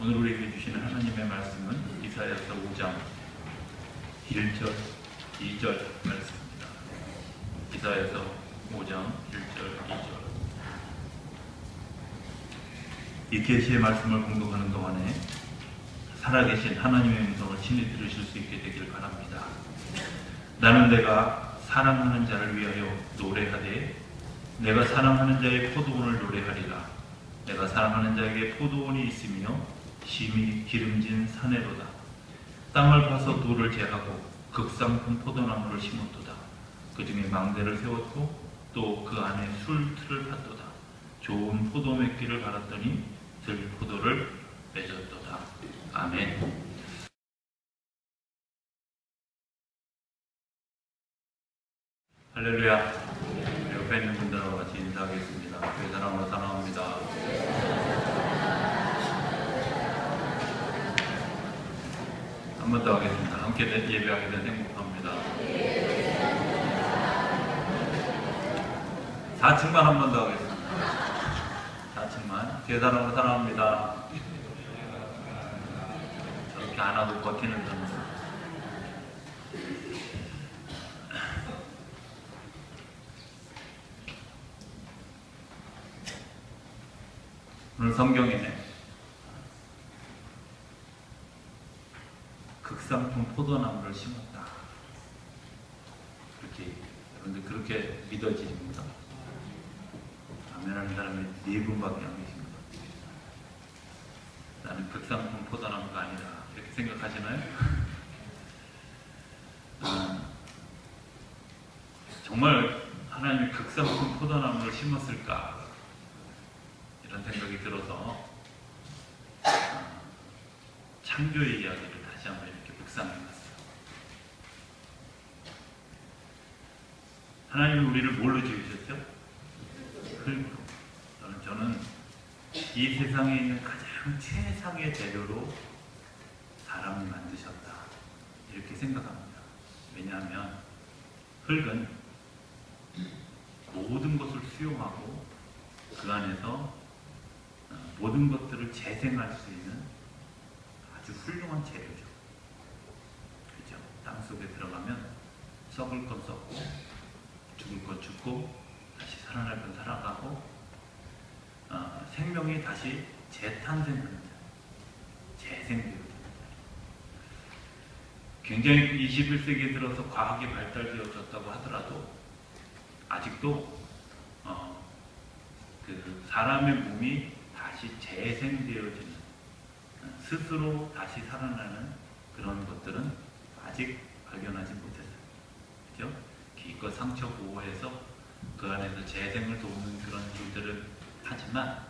오늘 우리에게 주시는 하나님의 말씀은 이사야서 5장 1절, 2절 말씀입니다. 이사야서 5장 1절, 2절. 이 계시의 말씀을 공독하는 동안에 살아계신 하나님의 음성을 친히 들으실 수 있게 되길 바랍니다. 나는 내가 사랑하는 자를 위하여 노래하되 내가 사랑하는 자의 포도원을 노래하리라. 내가 사랑하는 자에게 포도원이 있으며 심히 기름진 사내로다. 땅을 파서 돌을 제하고 극상품 포도나무를 심었도다. 그 중에 망대를 세웠고 또 그 안에 술틀을 팠도다. 좋은 포도 맺기를 갈았더니 들포도를 맺었도다. 아멘. 할렐루야. 옆에 있는 분들하고 같이 인사하겠습니다. 교회 사랑으로 사랑합니다. 한 번 더 하겠습니다. 함께 예배하게 된 행복합니다. 4층만 한 번 더 하겠습니다. 4층만. 교회 사랑으로 사랑합니다. 저렇게 안 하고 버티는 분들. 오늘 성경에 극상품 포도나무를 심었다. 여러분들 그렇게 믿어집니다. 아멘하는 사람이 4분밖에 안 계십니다. 나는 극상품 포도나무가 아니다. 이렇게 생각하시나요? 정말 하나님이 극상품 포도나무를 심었을까? 이런 생각이 들어서 창조의 이야기를 다시 한번 이렇게 묵상해봤어요. 하나님은 우리를 뭘로 지으셨죠? 흙으로. 저는 이 세상에 있는 가장 최상의 재료로 사람을 만드셨다. 이렇게 생각합니다. 왜냐하면 흙은 모든 것을 수용하고 그 안에서 모든 것들을 재생할 수 있는 아주 훌륭한 재료죠. 그죠? 땅 속에 들어가면 썩을 건 썩고 죽을 건 죽고 다시 살아날 건 살아가고 생명이 다시 재탄생합니다. 재생되어집니다. 굉장히 21세기에 들어서 과학이 발달되어졌다고 하더라도 아직도 그 사람의 몸이 다시 재생되어지는, 스스로 다시 살아나는 그런 것들은 아직 발견하지 못했어요. 그죠? 기껏 상처 보호해서 그 안에서 재생을 돕는 그런 일들을 하지만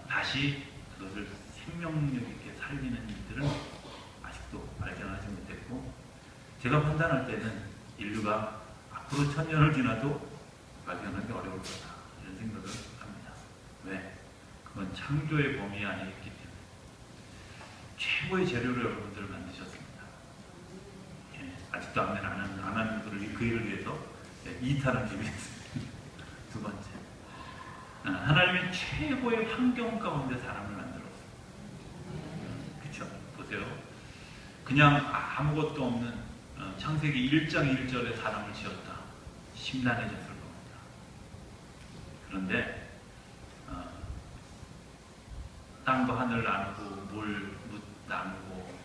다시 그것을 생명력 있게 살리는 일들은 아직도 발견하지 못했고, 제가 판단할 때는 인류가 앞으로 1000년을 지나도 발견하기 어려울 거다. 이런 생각을 합니다. 왜? 그건 창조의 범위 안에 있기 때문에. 최고의 재료로 여러분들을 만드셨습니다. 예, 아직도 아멘 안 하는 분들을 그 일을 위해서 2탄을 준비했습니다. 두 번째, 하나님이 최고의 환경 가운데 사람을 만들었어요. 그쵸? 보세요. 그냥 아무것도 없는 창세기 1장 1절에 사람을 지었다. 심란해졌을 겁니다. 그런데 땅과 하늘 나누고 물 나누고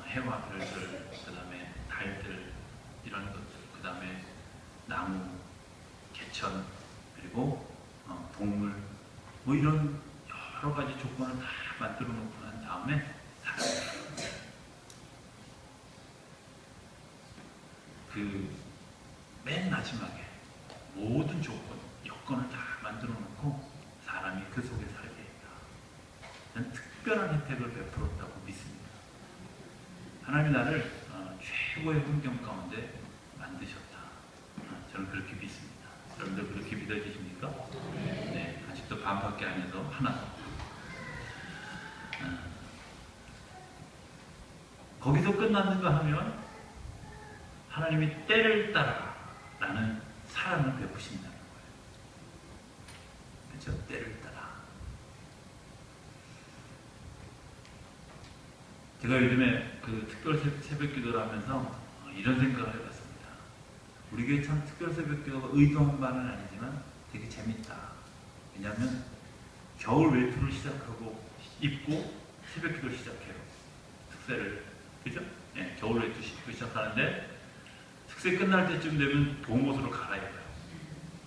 해와 별들, 그 다음에 달들, 이런 것들, 그 다음에 나무, 개천, 그리고 동물, 뭐 이런 여러 가지 조건을 다 만들어 놓고 난 다음에 그 맨 마지막에 모든 조건, 여건을 다 만들어 놓고 사람이 그 속에 살게 했다. 저는 특별한 혜택을 베풀었다고 믿습니다. 하나님이 나를 최고의 환경 가운데 만드셨다. 저는 그렇게 믿습니다. 여러분들 그렇게 믿어지십니까? 네, 아직도 반밖에 안 해서 하나 더. 거기서 끝났는가 하면 하나님이 때를 따라 라는 사랑을 베푸신다는 거예요. 그렇죠? 때를 따라. 제가 요즘에 그 특별 새벽 기도를 하면서 이런 생각을 해봤습니다. 우리 교회 참 특별 새벽 기도가 의도한 바는 아니지만 되게 재밌다. 왜냐하면 겨울 외투를 시작하고 입고 새벽 기도를 시작해요. 특세를. 그죠? 네, 겨울 외투 입고 시작하는데 특세 끝날 때쯤 되면 봄옷으로 갈아입어요.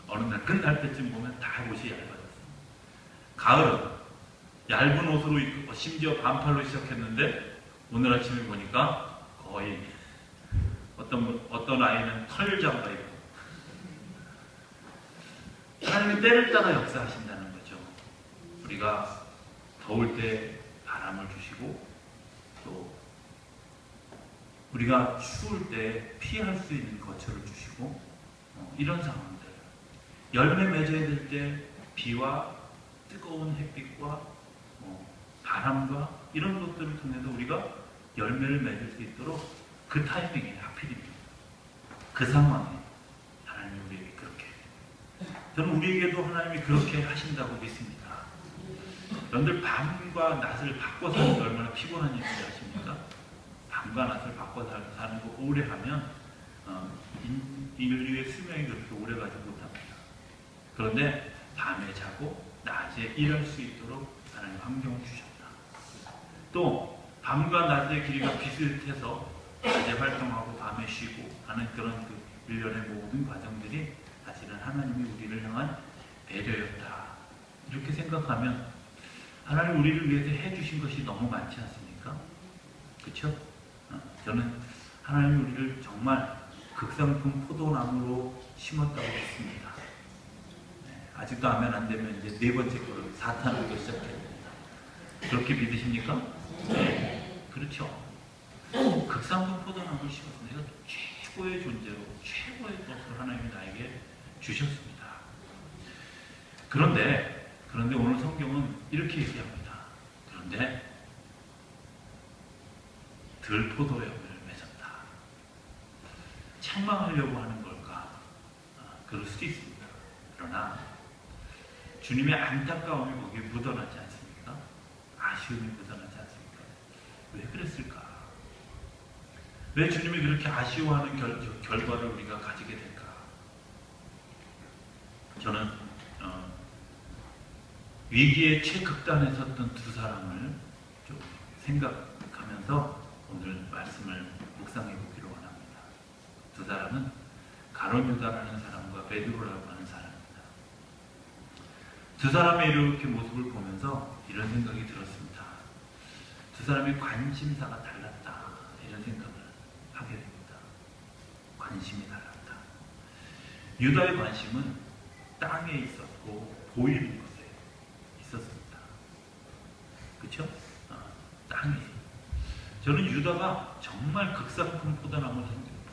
어느 날 끝날 때쯤 보면 다 옷이 얇아졌어. 가을은 얇은 옷으로 입고 심지어 반팔로 시작했는데 오늘 아침에 보니까 거의 어떤 아이는 털장가 입고 하나님이 때를 따라 역사하신다는 거죠. 우리가 더울 때 바람을 주시고 또 우리가 추울 때 피할 수 있는 거처를 주시고 이런 상황들 열매 맺어야 될 때 비와 뜨거운 햇빛과 바람과 이런 것들을 통해서 우리가 열매를 맺을 수 있도록 그 타이밍에 하필이면 그 상황에 하나님이 우리에게 그렇게 저는 우리에게도 하나님이 그렇게 하신다고 믿습니다. 여러분들 밤과 낮을 바꿔 사는 게 얼마나 피곤한 일인지 아십니까? 밤과 낮을 바꿔 사는 거 오래 하면 인류의 수명이 그렇게 오래 가지 못합니다. 그런데 밤에 자고 낮에 일할 수 있도록 하나님 환경을 주셨다. 또 밤과 낮의 길이가 비슷해서 낮에 활동하고 밤에 쉬고 하는 그런 그 일련의 모든 과정들이 사실은 하나님이 우리를 향한 배려였다. 이렇게 생각하면 하나님 우리를 위해서 해주신 것이 너무 많지 않습니까? 그렇죠? 저는 하나님이 우리를 정말 극상품 포도나무로 심었다고 믿습니다. 아직도 아멘 안 되면 이제 네 번째 거를 사탄으로 시작해요. 그렇게 믿으십니까? 네. 그렇죠. 극상품 포도나무를 심었습니다. 내가 최고의 존재로 최고의 것을 하나님이 나에게 주셨습니다. 그런데 오늘 성경은 이렇게 얘기합니다. 그런데 들포도역을 맺었다. 책망하려고 하는 걸까? 그럴 수도 있습니다. 그러나 주님의 안타까움이 거기에 묻어나지 않습니까? 아쉬움이 묻어나지 않습니까? 왜 그랬을까? 왜 주님이 그렇게 아쉬워하는 결과를 우리가 가지게 될까? 저는 위기의 최극단에 섰던 두 사람을 좀 생각하면서 오늘 말씀을 묵상해 보기로 원합니다. 두 사람은 가룟 유다라는 사람과 베드로라고 하는 사람입니다. 두 사람의 이렇게 모습을 보면서 이런 생각이 들었습니다. 두 사람의 관심사가 달랐다. 이런 생각을 하게 됩니다. 관심이 달랐다. 유다의 관심은 땅에 있었고 보이는 것에 있었습니다. 그렇죠? 땅에. 저는 유다가 정말 극상품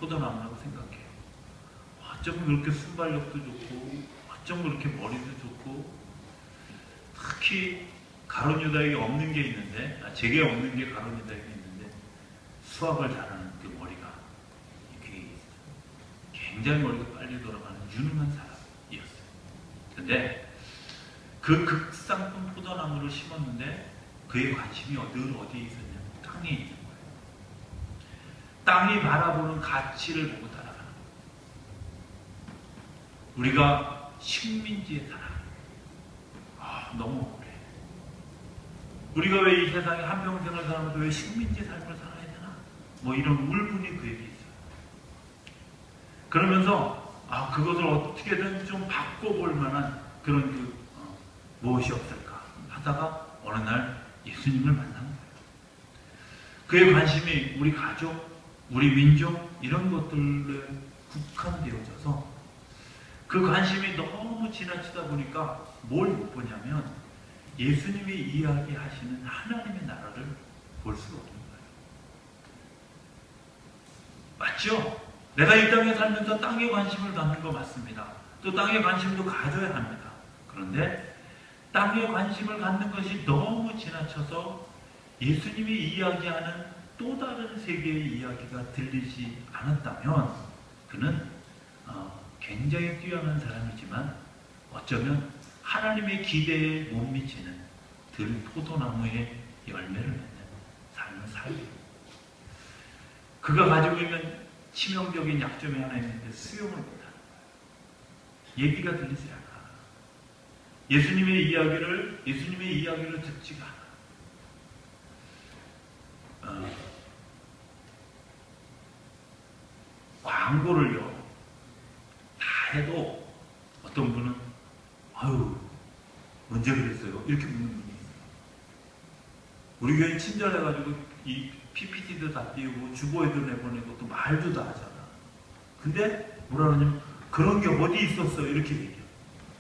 포도나무라고 생각해요. 어쩜 그렇게 순발력도 좋고 어쩜 그렇게 머리도 좋고 특히 가룟 유다에게 없는 게 있는데 제게 없는 게 가룟 유다에게 있는데 수학을 잘하는 그 머리가 굉장히 머리가 빨리 돌아가는 유능한 사람이었어요. 그런데 그 극상품 포도나무를 심었는데 그의 관심이 늘 어디에 있었냐면 땅에 있는 거예요. 땅이 바라보는 가치를 보고 따라가는 거예요. 우리가 식민지에 살아요. 너무 억울해. 우리가 왜 이 세상에 한평생을 살면서 왜 식민지 삶을 살아야 되나? 뭐 이런 울분이 그에게 있어요. 그러면서 그것을 어떻게든 좀 바꿔볼 만한 그런 무엇이 없을까 하다가 어느 날 예수님을 만난 거예요. 그의 관심이 우리 가족, 우리 민족 이런 것들에 국한되어져서 그 관심이 너무 지나치다 보니까 뭘 못 보냐면 예수님이 이야기하시는 하나님의 나라를 볼 수가 없는 거예요. 맞죠? 내가 이 땅에 살면서 땅에 관심을 갖는 거 맞습니다. 또 땅에 관심도 가져야 합니다. 그런데 땅에 관심을 갖는 것이 너무 지나쳐서 예수님이 이야기하는 또 다른 세계의 이야기가 들리지 않았다면 그는 굉장히 뛰어난 사람이지만 어쩌면 하나님의 기대에 못 미치는 들포도나무의 열매를 맺는 삶을 삶을 살게. 그가 가지고 있는 치명적인 약점이 하나 있는데 수용을 못하는 거야. 얘기가 들리지 않아. 예수님의 이야기를 듣지가 않아. 광고를요 다 해도 어떤 분은 아유 언제 그랬어요? 이렇게 묻는 분이 있어요. 우리 교회 친절해가지고 이 PPT도 다 띄우고 주보에도 내보내고 또 말도 다 하잖아. 근데 뭐라 그러냐면 그런 게 어디 있었어? 이렇게 얘기해요.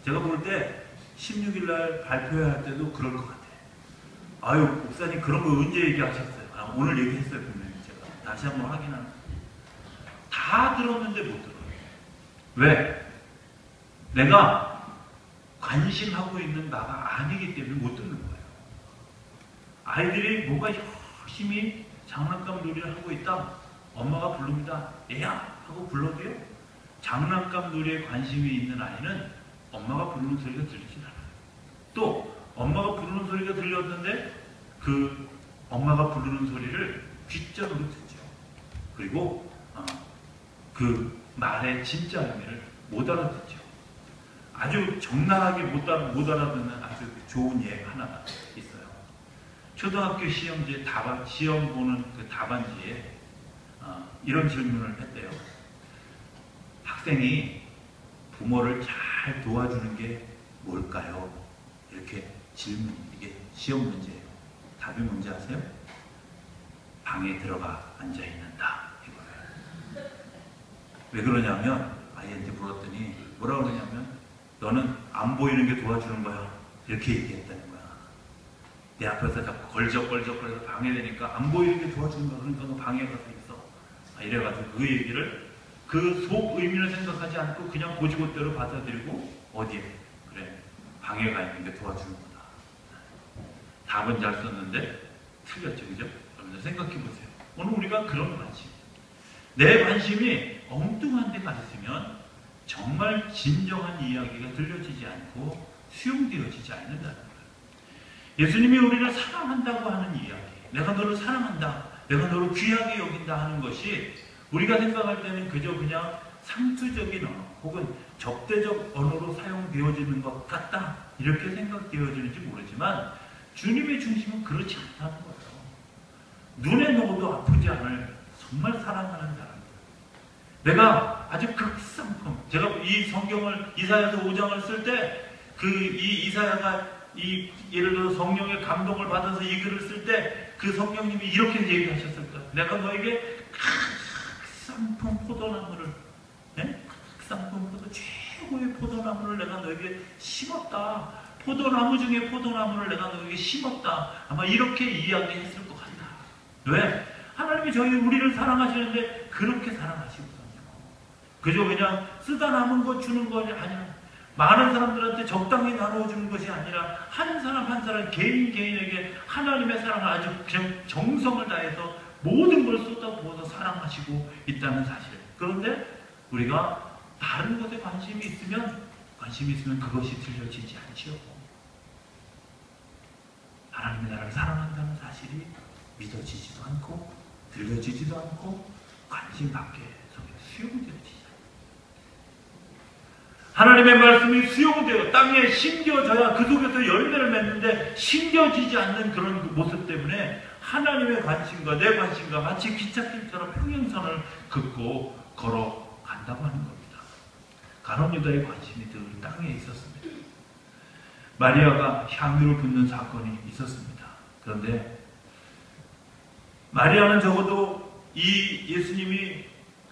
제가 볼 때 16일날 발표할 때도 그럴 것 같아. 아유 목사님 그런 거 언제 얘기하셨어요? 아, 오늘 얘기했어요. 분명히 제가 다시 한번 확인하는. 다 들었는데 못 들어요. 왜? 내가 관심하고 있는 바가 아니기 때문에 못 듣는 거예요. 아이들이 뭔가 열심히 장난감 놀이를 하고 있다. 엄마가 부릅니다. 얘야 하고 불러도요. 장난감 놀이에 관심이 있는 아이는 엄마가 부르는 소리가 들리지 않아요. 또 엄마가 부르는 소리가 들렸는데 그 엄마가 부르는 소리를 귓전으로 듣죠. 그리고 그 말의 진짜 의미를 못 알아듣죠. 아주 적나라하게 못 알아듣는 아주 좋은 예 하나가 있어요. 초등학교 시험지에 시험 보는 그 답안지에 이런 질문을 했대요. 학생이 부모를 잘 도와주는 게 뭘까요? 이렇게 질문, 이게 시험 문제예요. 답이 뭔지 아세요? 방에 들어가 앉아있는다. 이거예요. 왜 그러냐면 아이한테 물었더니 뭐라 그러냐면 너는 안 보이는 게 도와주는 거야. 이렇게 얘기했다는 거야. 내 앞에서 자꾸 걸적걸적거려서 방해되니까 안 보이는 게 도와주는 거야. 그러니까 너 방에 가서 있어. 이래가지고 그 얘기를 그 속 의미를 생각하지 않고 그냥 고지고대로 받아들이고 어디에? 그래 방해가 있는 게 도와주는 거다. 답은 잘 썼는데 틀렸죠. 그죠? 여러분들 생각해 보세요. 오늘 우리가 그런 관심, 내 관심이 엉뚱한 데가 있으면 정말 진정한 이야기가 들려지지 않고 수용되어지지 않는다는 거예요. 예수님이 우리를 사랑한다고 하는 이야기, 내가 너를 사랑한다, 내가 너를 귀하게 여긴다 하는 것이 우리가 생각할 때는 그저 그냥 상투적인 언어 혹은 적대적 언어로 사용되어지는 것 같다 이렇게 생각되어지는지 모르지만 주님의 중심은 그렇지 않다는 거예요. 눈에 넣어도 아프지 않을 정말 사랑하는 사람, 내가 아주 극상품, 제가 이 성경을 이사야서 5장을 쓸 때 이 이사야가 예를 들어 성령의 감동을 받아서 이 글을 쓸 때 그 성령님이 이렇게 얘기하셨을 거예요. 내가 너에게 극상품 포도나무를, 극상품 포도 최고의 포도나무를 내가 너에게 심었다. 포도나무 중에 포도나무를 내가 너에게 심었다. 아마 이렇게 이야기했을 것 같다. 왜? 하나님이 우리를 사랑하시는데 그렇게 사랑하시거든요. 그저 그냥 쓰다 남은 것 주는 것이 아니라 많은 사람들한테 적당히 나누어주는 것이 아니라 한 사람 한 사람 개인에게 하나님의 사랑을 아주 정성을 다해서 모든 걸 쏟아부어서 사랑하시고 있다는 사실. 그런데 우리가 다른 것에 관심이 있으면 그것이 들려지지 않지요. 하나님이 나를 사랑한다는 사실이 믿어지지도 않고 들려지지도 않고 관심 밖에 수용되어지지 않아요. 하나님의 말씀이 수용되어 땅에 심겨져야 그 속에서 열매를 맺는데 심겨지지 않는 그런 모습 때문에 하나님의 관심과 내 관심과 마치 기찻길처럼 평행선을 긋고 걸어간다고 하는 겁니다. 가룟 유다의 관심이 늘 땅에 있었습니다. 마리아가 향유를 붓는 사건이 있었습니다. 그런데 마리아는 적어도 이 예수님이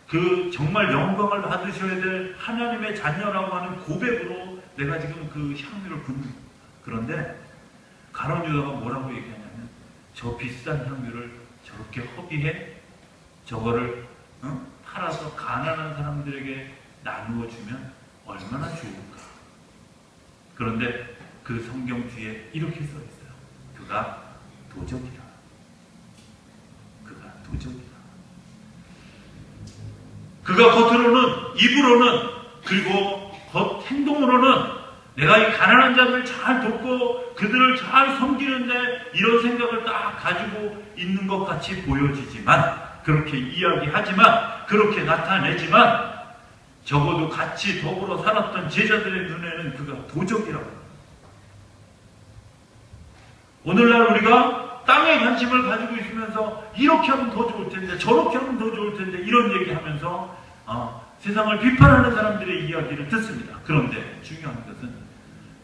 그 정말 영광을 받으셔야 될 하나님의 자녀라고 하는 고백으로 내가 지금 그 향유를 붓는 겁니다. 그런데 가룟 유다가 뭐라고 얘기하냐면 저 비싼 향유를 저렇게 허비해 저거를 팔아서 가난한 사람들에게 나누어 주면 얼마나 좋을까. 그런데 그 성경 뒤에 이렇게 써 있어요. 그가 도적이라. 그가 도적이라. 그가 겉으로는, 입으로는, 그리고 겉 행동으로는 내가 이 가난한 자들을 잘 돕고 그들을 잘 섬기는데 이런 생각을 딱 가지고 있는 것 같이 보여지지만, 그렇게 이야기하지만, 그렇게 나타내지만, 적어도 같이 더불어 살았던 제자들의 눈에는 그가 도적이라고 합니다. 오늘날 우리가 땅에 관심을 가지고 있으면서 이렇게 하면 더 좋을 텐데, 저렇게 하면 더 좋을 텐데, 이런 얘기하면서 세상을 비판하는 사람들의 이야기를 듣습니다. 그런데 중요한 것은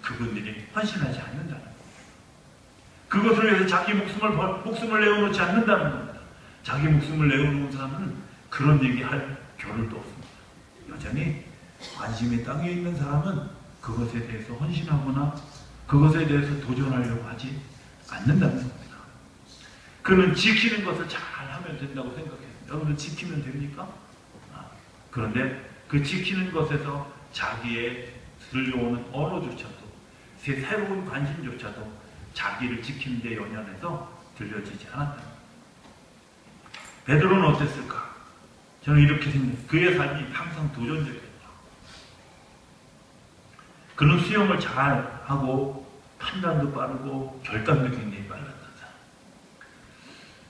그분들이 헌신하지 않는다는 겁니다. 그것을 위해서 자기 목숨을 내어놓지 않는다는 겁니다. 자기 목숨을 내어놓은 사람은 그런 얘기할 겨를도 없습니다. 여전히 관심이 땅에 있는 사람은 그것에 대해서 헌신하거나 그것에 대해서 도전하려고 하지 않는다는 겁니다. 그는 지키는 것을 잘 하면 된다고 생각해요. 여러분 지키면 됩니까? 그런데 그 지키는 것에서 자기의 들려오는 언어조차도, 새로운 관심조차도 자기를 지키는 데 연연해서 들려지지 않았다. 베드로는 어땠을까? 저는 이렇게 생각해요. 그의 삶이 항상 도전적이었다. 그는 수영을 잘하고 판단도 빠르고 결단도 굉장히 빨랐던 사람.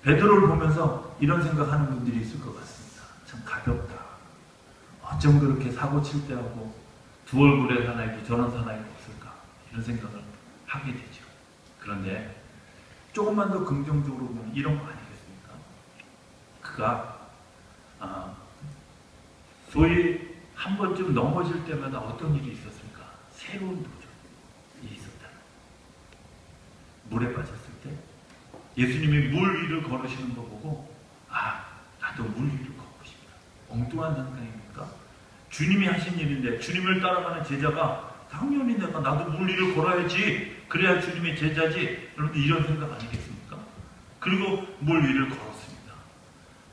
베드로를 보면서 이런 생각하는 분들이 있을 것 같습니다. 참 가볍다. 어쩜 그렇게 사고 칠 때 하고 두 얼굴의 사나이도 저런 사나이가 없을까? 이런 생각을 하게 되죠. 그런데 조금만 더 긍정적으로 보면 이런 거 아니겠습니까? 그가 소위 한 번쯤 넘어질 때마다 어떤 일이 있었을까? 새로운 도전이 있었다. 물에 빠졌을 때 예수님이 물 위를 걸으시는 거 보고 나도 물 위를 걷고 싶다. 엉뚱한 상상입니까? 주님이 하신 일인데 주님을 따라가는 제자가 당연히 나도 물 위를 걸어야지, 그래야 주님의 제자지. 여러분들 이런 생각 아니겠습니까? 그리고 물 위를 걸었습니다.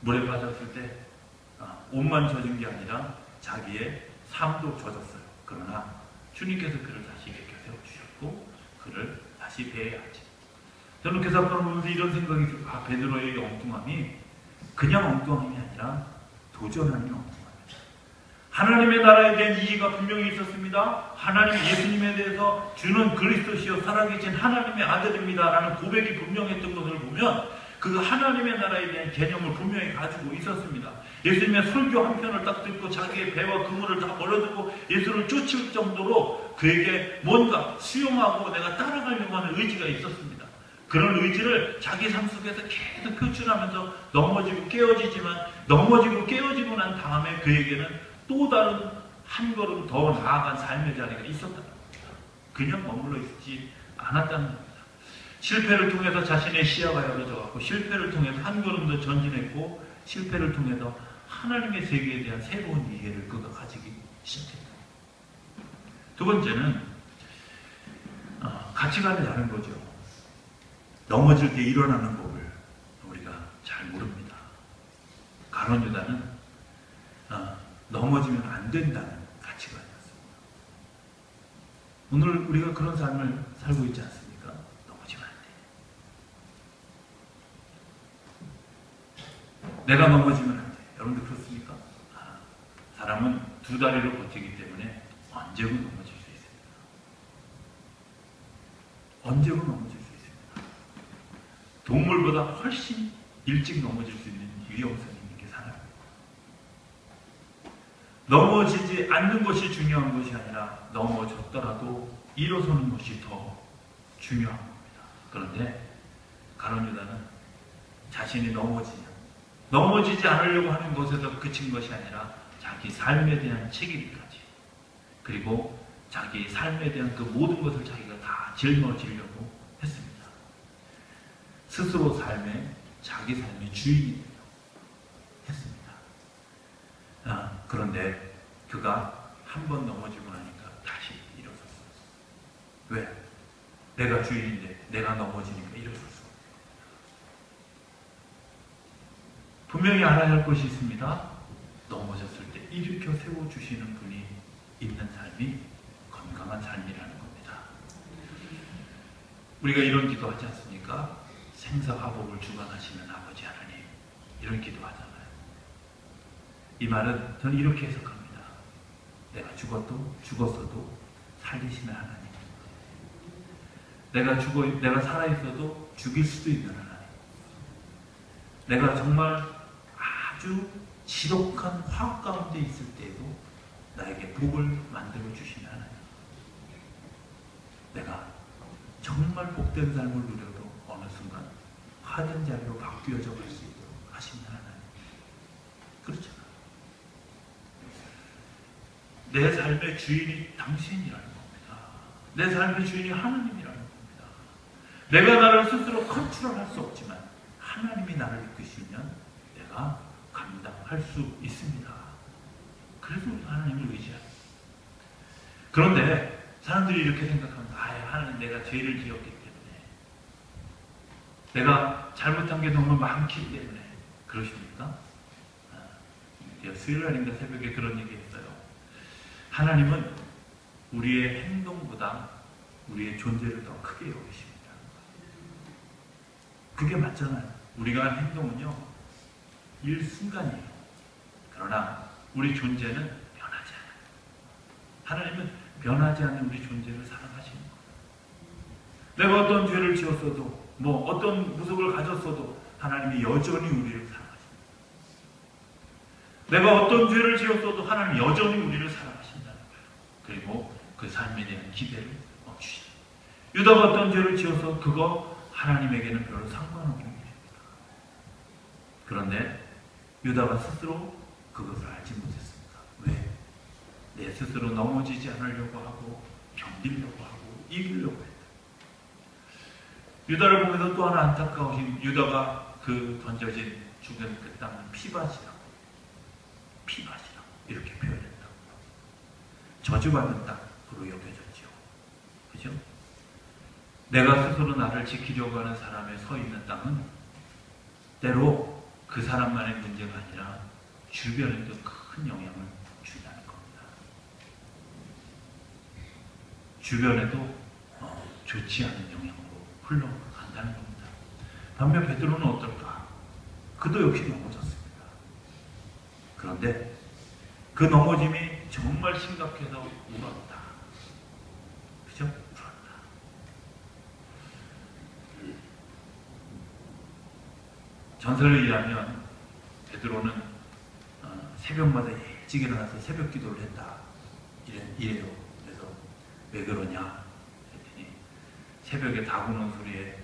물에 빠졌을 때 옷만 젖은 게 아니라 자기의 삶도 젖었어요. 그러나 주님께서 그를 다시 일으켜 세워주셨고 그를 다시 배해야지. 저는 그 사건을 보면서 이런 생각이 들어요. 베드로의 엉뚱함이 그냥 엉뚱함이 아니라 도전하는 엉뚱함입니다. 하나님의 나라에 대한 이해가 분명히 있었습니다. 하나님 예수님에 대해서 주는 그리스도시요 살아계신 하나님의 아들입니다 라는 고백이 분명했던 것을 보면 그 하나님의 나라에 대한 개념을 분명히 가지고 있었습니다. 예수님의 설교 한 편을 딱 듣고 자기의 배와 그물을 다 버려두고 예수를 쫓을 정도로 그에게 뭔가 수용하고 내가 따라가려고 하는 의지가 있었습니다. 그런 의지를 자기 삶 속에서 계속 표출하면서 넘어지고 깨어지지만, 넘어지고 깨어지고 난 다음에 그에게는 또 다른 한 걸음 더 나아간 삶의 자리가 있었다는 겁니다. 그냥 머물러 있지 않았다는 겁니다. 실패를 통해서 자신의 시야가 열어져갖고 실패를 통해서 한 걸음 더 전진했고 실패를 통해서 하나님의 세계에 대한 새로운 이해를 그가 가지기 시작했다. 두 번째는 가치관이 다른 거죠. 넘어질 때 일어나는 법을 우리가 잘 모릅니다. 가룟 유다는 넘어지면 안 된다는 가치관이었습니다. 오늘 우리가 그런 삶을 살고 있지 않습니까? 넘어지면 안 돼. 내가 넘어지면 안 돼. 여러분들 그렇습니까? 사람은 두 다리로 버티기 때문에 언제고 넘어질 수 있습니다. 언제고 넘어질 수 있습니다. 동물보다 훨씬 일찍 넘어질 수 있는 유형성이 있는 게 사람입니다. 넘어지지 않는 것이 중요한 것이 아니라 넘어졌더라도 일어서는 것이 더 중요한 겁니다. 그런데 가룟 유다는 자신이 넘어지지 않으려고 하는 것에서 그친 것이 아니라 자기 삶에 대한 책임까지, 그리고 자기 삶에 대한 그 모든 것을 자기가 다 짊어지려고 했습니다. 스스로 자기 삶의 주인이 되려고 했습니다. 그런데 그가 한 번 넘어지고 나니까 다시 일어섰어요. 왜? 내가 주인인데 내가 넘어지니까 일어설 수 없어요. 분명히 알아야 할 것이 있습니다. 넘어졌을 때 일으켜 세워주시는 분이 있는 삶이 건강한 삶이라는 겁니다. 우리가 이런 기도하지 않습니까? 생사화복을 주관하시는 아버지 하나님, 이런 기도하잖아요. 이 말은 저는 이렇게 해석합니다. 내가 죽었어도 살리시는 하나님. 내가 살아있어도 죽일 수도 있는 하나님. 내가 정말 아주 지독한 화학 가운데 있을 때에도 나에게 복을 만들어 주시는 하나님. 내가 정말 복된 삶을 누려도 어느 순간 화된 자리로 바뀌어져 갈 수 있도록 하시는 하나님. 그렇잖아. 내 삶의 주인이 당신이라는 겁니다. 내 삶의 주인이 하나님이라는 겁니다. 내가 나를 스스로 컨트롤할 수 없지만 하나님이 나를 이끄시면 내가 감당할 수 있습니다. 그래서 하나님을 의지합니다. 그런데 사람들이 이렇게 생각합니다. 하나님, 내가 죄를 지었기 때문에, 내가 잘못한 게 너무 많기 때문에. 그러십니까? 수요일 날인가 새벽에 그런 얘기 했어요. 하나님은 우리의 행동보다 우리의 존재를 더 크게 여기십니다. 그게 맞잖아요. 우리가 한 행동은요, 일순간이에요. 그러나 우리 존재는 변하지 않아요. 하나님은 변하지 않는 우리 존재를 사랑하시는 거예요. 내가 어떤 죄를 지었어도, 어떤 무속을 가졌어도 하나님이 여전히 우리를 사랑하십니다. 내가 어떤 죄를 지었어도 하나님 여전히 우리를 사랑하신다는 거예요. 그리고 그 삶에 대한 기대를 멈추시다. 유다가 어떤 죄를 지어서 그거 하나님에게는 별로 상관없는 일입니다. 그런데 유다가 스스로 그것을 알지 못했습니다. 왜? 내 스스로 넘어지지 않으려고 하고 견디려고 하고 이기려고 했다. 유다를 보면서 또 하나 안타까우신, 유다가 그 던져진 죽은 그 땅은 피밭이라고 이렇게 표현했다. 저주받는 땅으로 여겨졌죠. 그죠? 내가 스스로 나를 지키려고 하는 사람의 서 있는 땅은 때로 그 사람만의 문제가 아니라 주변에도 큰 영향을 준다는 겁니다. 주변에도 좋지 않은 영향으로 흘러간다는 겁니다. 반면 베드로는 어떨까? 그도 역시 넘어졌습니다. 그런데 그 넘어짐이 정말 심각해서 울었다. 그죠? 울었다. 전설에 의하면 베드로는 새벽마다 일찍 일어나서 새벽 기도를 했다. 이래요. 그래서 왜 그러냐 했더니 새벽에 닭 우는 소리에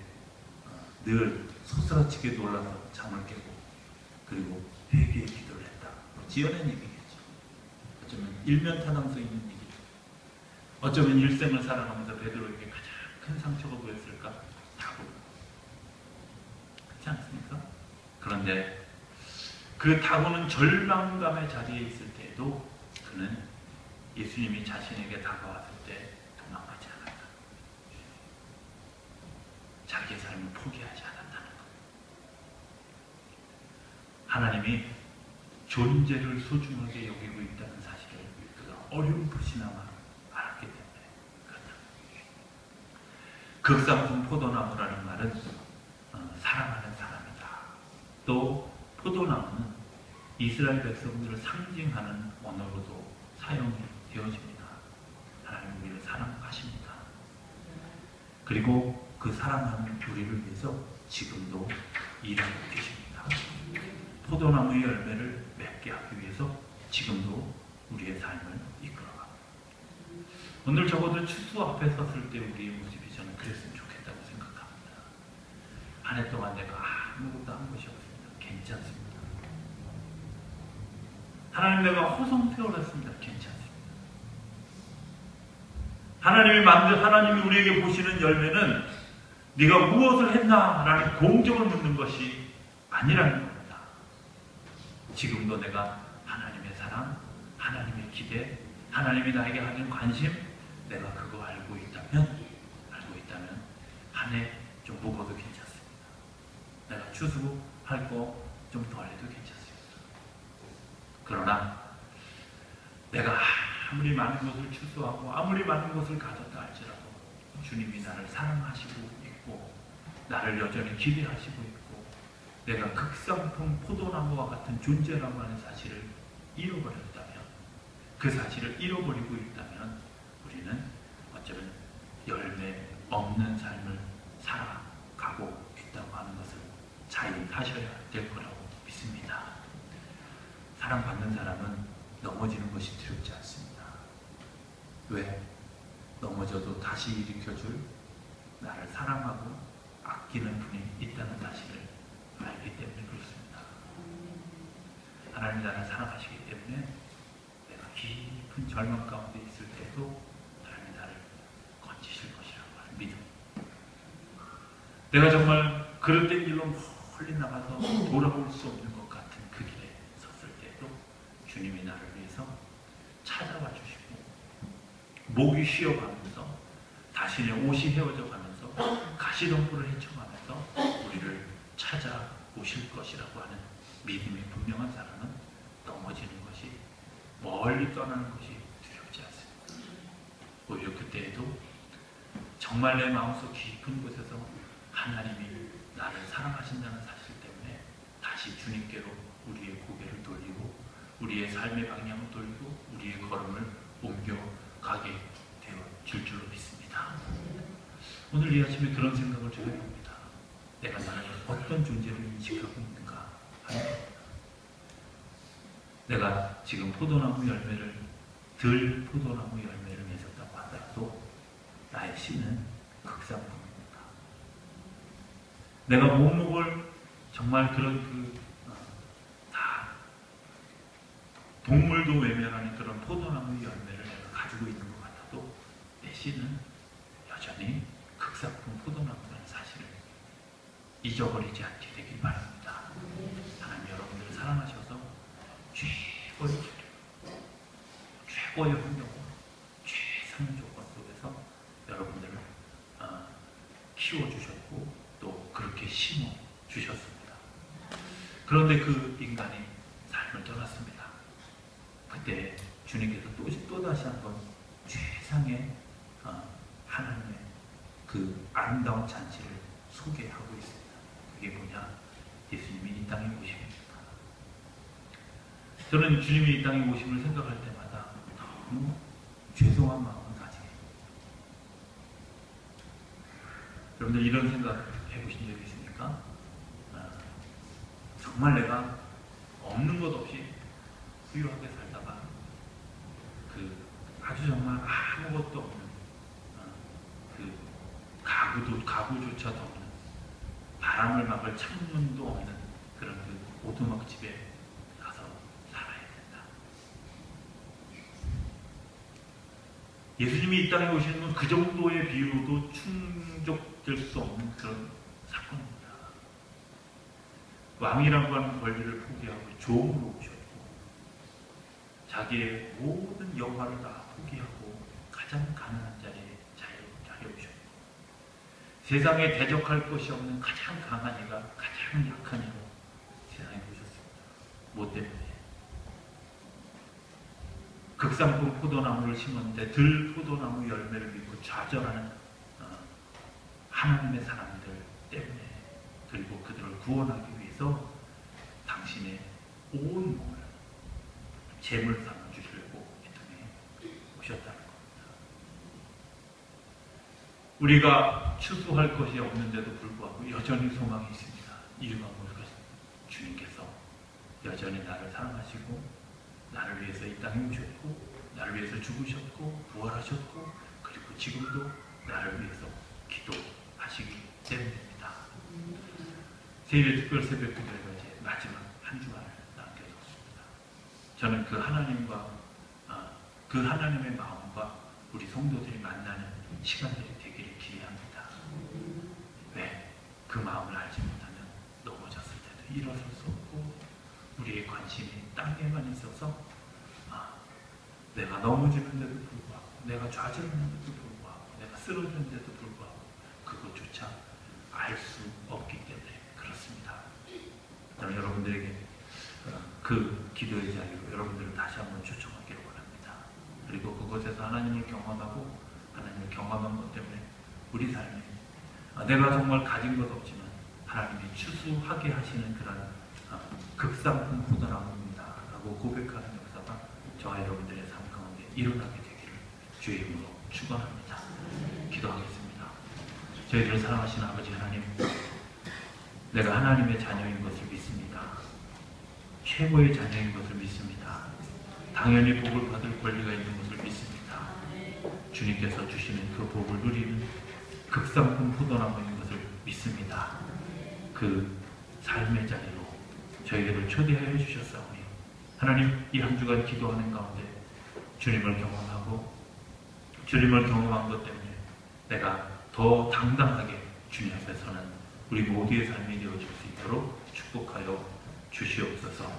늘 소스라치게 놀라서 잠을 깨고, 그리고 회개의 기도를 했다. 지어낸 얘기겠죠. 어쩌면 일면타당성 있는 얘기죠. 어쩌면 일생을 살아가면서 베드로에게 가장 큰 상처가 뭐였을까? 닭으로. 그렇지 않습니까? 그런데 그 다고는 절망감의 자리에 있을 때에도 그는 예수님이 자신에게 다가왔을 때 도망가지 않았다. 자기의 삶을 포기하지 않았다는 것. 하나님이 존재를 소중하게 여기고 있다는 사실을 그가 어렴풋이나마 알았기 때문에 그렇다. 극상품 포도나무라는 말은 사랑하는 사람이다. 또 포도나무는 이스라엘 백성들을 상징하는 언어로도 사용이 되어집니다. 하나님 우리를 사랑하십니다. 그리고 그 사랑하는 우리를 위해서 지금도 일하고 계십니다. 포도나무의 열매를 맺게 하기 위해서 지금도 우리의 삶을 이끌어갑니다. 오늘 적어도 추수 앞에 섰을 때 우리의 모습이 저는 그랬으면 좋겠다고 생각합니다. 한 해 동안 내가 아무것도 한 것이 없습니다. 괜찮습니다. 하나님, 내가 허송세월했습니다. 괜찮습니다. 하나님이 우리에게 보시는 열매는 네가 무엇을 했나? 라는 공정을 묻는 것이 아니라는 겁니다. 지금도 내가 하나님의 사랑, 하나님의 기대, 하나님이 나에게 하는 관심, 내가 그거 알고 있다면 한 해 좀 먹어도 괜찮습니다. 내가 추수할 거 좀 더 해도 괜찮습니다. 그러나 내가 아무리 많은 것을 추수하고 아무리 많은 것을 가졌다 할지라도 주님이 나를 사랑하시고 있고 나를 여전히 기대하시고 있고 내가 극상품 포도나무와 같은 존재라고 하는 사실을 잃어버렸다면, 그 사실을 잃어버리고 있다면 우리는 어쩌면 열매 없는 삶을 살아가고 있다고 하는 것을 자인하셔야 될 거라고 믿습니다. 사랑받는 사람은 넘어지는 것이 두렵지 않습니다. 왜? 넘어져도 다시 일으켜줄 나를 사랑하고 아끼는 분이 있다는 사실을 알기 때문에 그렇습니다. 하나님 나를 사랑하시기 때문에 내가 깊은 절망 가운데 있을 때도 하나님 나를 건지실 것이라고 하는 믿음. 내가 정말 그릇된 길로 멀리 나가서 돌아올 수 없는 것 같은 그 길에 섰을 때도 주님이 나를 위해서 찾아와 주시고 목이 쉬어가면서 자신의 옷이 헤어져 가면서 가시덤불을 헤쳐가면서 우리를 찾아오실 것이라고 하는 믿음이 분명한 사람은 넘어지는 것이, 멀리 떠나는 것이 두렵지 않습니다. 오히려 그때에도 정말 내 마음속 깊은 곳에서 하나님이 나를 사랑하신다는 사실 때문에 다시 주님께로 우리의 고개를 돌리고 우리의 삶의 방향을 돌리고 우리의 걸음을 옮겨가게 되어 줄 줄로 믿습니다. 오늘 이 아침에 그런 생각을 좀 해봅니다. 내가 나를 어떤 존재로 인식하고 있는가 하는 겁니다. 내가 지금 포도나무 열매를, 들 포도나무 열매를 맺었다고 하더라도 나의 씨는 극상품입니다. 내가 목록을 정말 그런 다 동물도 외면하는 그런 포도나무 열매를 내가 가지고 있는 것 같아도 내 씨는 여전히 극상품 포도나무라는 사실을 잊어버리지 않게 되길 바랍니다. 하나님 여러분들을 사랑하셔서 최고의 기름, 최고의 환경으로 최상의 조건 속에서 여러분들을 키워주셨고 또 그렇게 심어주셨습니다. 그런데 그 인간이 삶을 떠났습니다. 그때 주님께서 또다시 한번 최상의 하나님의 그 아름다운 잔치를 소개하고 있습니다. 그게 뭐냐? 예수님이 이 땅에 오십니다. 저는 주님이 이 땅에 오심을 생각할 때마다 너무 죄송한 마음을 가지게 됩니다. 여러분들 이런 생각 해보신 적 있습니까? 정말 내가 없는 것 없이 부유하게 살다가 아주 정말 아무것도 없는 가구조차도 없는 바람을 막을 창문도 없는 그런 오두막집에 가서 살아야 된다. 예수님이 이 땅에 오시는 건 그 정도의 비유로도 충족될 수 없는 그런 사건입니다. 왕이라고 하는 권리를 포기하고 종으로 오셨고 자기의 모든 영화를 다 포기하고 가장 가난한 자리에 오셨고 세상에 대적할 것이 없는 가장 강한 이가 가장 약한 이로 세상에 오셨습니다. 뭐 때문에? 극상품 포도나무를 심었는데 들 포도나무 열매를 믿고 좌절하는 하나님의 사람들 때문에, 그리고 그들을 구원하기 위해서 당신의 온 몸을 제물 삼아 주시려고 이 땅에 오셨다는 겁니다. 우리가 추수할 것이 없는데도 불구하고 여전히 소망이 있습니다. 이유가 뭘까요? 주님께서 여전히 나를 사랑하시고 나를 위해서 이 땅에 오셨고 나를 위해서 죽으셨고 부활하셨고 그리고 지금도 나를 위해서 기도하시기 때문입니다. 세일의 특별 새벽 기도회가 이제 마지막 한 주간을 남겨뒀습니다. 저는 그 하나님과 그 하나님의 마음과 우리 성도들이 만나는 시간들이 되기를 기대합니다. 왜? 그 마음을 알지 못하면 넘어졌을 때도 일어설 수 없고 우리의 관심이 땅에만 있어서 내가 넘어지는데도 불구하고 내가 좌절하는데도 불구하고 내가 쓰러지는데도 불구하고 그것조차 알 수 없기 때문에 그렇습니다. 저는 여러분들에게 그 기도의 자리로 여러분들을 다시 한번 초청하기를 원합니다. 그리고 그곳에서 하나님을 경험하고 하나님을 경험한 것 때문에 우리 삶에 내가 정말 가진 것 없지만 하나님이 추수하게 하시는 그런 극상품 포도나무입니다 라고 고백하는 역사가 저와 여러분들의 삶 가운데 일어나게 되기를 주의 이름으로 축원합니다. 기도하겠습니다. 저희들을 사랑하시는 아버지 하나님, 내가 하나님의 자녀인 것을 믿습니다. 최고의 자녀인 것을 믿습니다. 당연히 복을 받을 권리가 있는 것을 믿습니다. 주님께서 주시는 그 복을 누리는 극상품 포도나무인 것을 믿습니다. 그 삶의 자리로 저희들을 초대하여 주셨사오니 하나님, 이 한 주간 기도하는 가운데 주님을 경험하고 주님을 경험한 것 때문에 내가 더 당당하게 주님 앞에 서는 우리 모두의 삶이 되어질 수 있도록 축복하여 주시옵소서.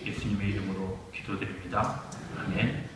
예수님의 이름으로 기도드립니다. 아멘.